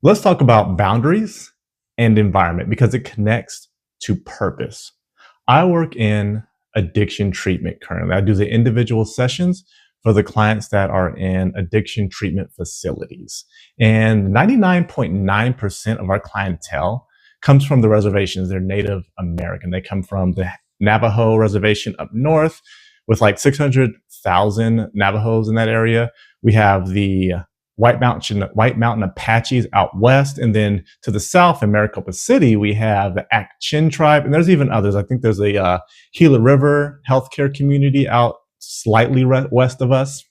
Let's talk about boundaries and environment because it connects to purpose. I work in addiction treatment currently. I do the individual sessions for the clients that are in addiction treatment facilities. And 99.9% of our clientele comes from the reservations. They're Native American. They come from the Navajo reservation up north with like 600,000 Navajos in that area. We have the White Mountain Apaches out west, and then to the south in Maricopa City, we have the Act-Chin tribe, and there's even others. I think there's a Gila River healthcare community out slightly west of us.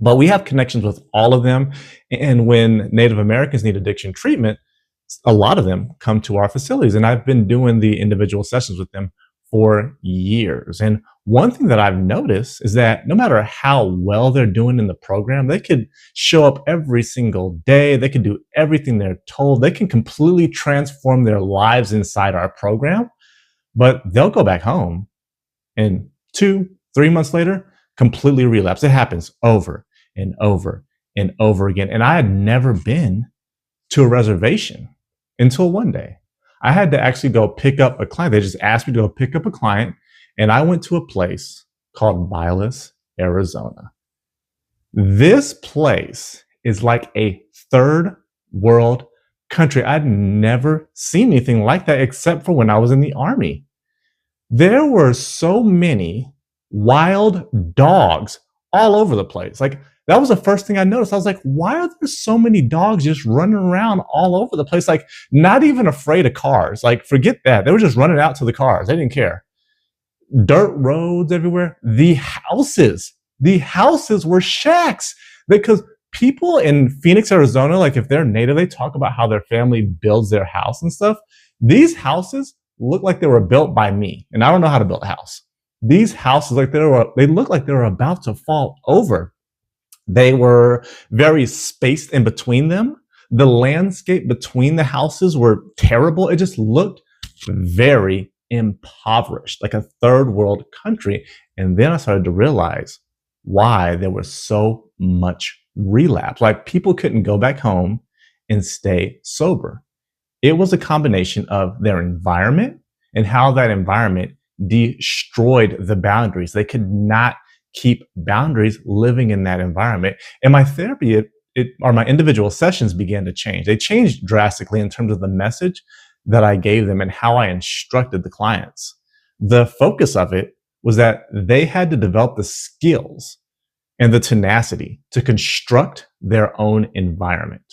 But we have connections with all of them, and when Native Americans need addiction treatment, a lot of them come to our facilities, and I've been doing the individual sessions with them for years. And one thing that I've noticed is that no matter how well they're doing in the program, they could show up every single day. They can do everything they're told. They can completely transform their lives inside our program, but they'll go back home and 2, 3 months later, completely relapse. It happens over and over and over again. And I had never been to a reservation until one day. I had to actually go pick up a client. They just asked me to go pick up a client, and I went to a place called Vilas, Arizona. This place is like a third world country. I'd never seen anything like that except for when I was in the army. There were so many wild dogs all over the place. Like, that was the first thing I noticed. I was like, why are there so many dogs just running around all over the place? Like, not even afraid of cars. Like, forget that. They were just running out to the cars. They didn't care. Dirt roads everywhere. The houses were shacks because people in Phoenix, Arizona, like if they're native, they talk about how their family builds their house and stuff. These houses look like they were built by me, and I don't know how to build a house. These houses, like they look like they were about to fall over. They were very spaced in between them. The landscape between the houses were terrible. It just looked very impoverished, like a third world country. And then I started to realize why there was so much relapse. Like, people couldn't go back home and stay sober. It was a combination of their environment and how that environment destroyed the boundaries. They could not keep boundaries living in that environment. And my therapy, or my individual sessions began to change. They changed drastically in terms of the message that I gave them and how I instructed the clients. The focus of it was that they had to develop the skills and the tenacity to construct their own environment.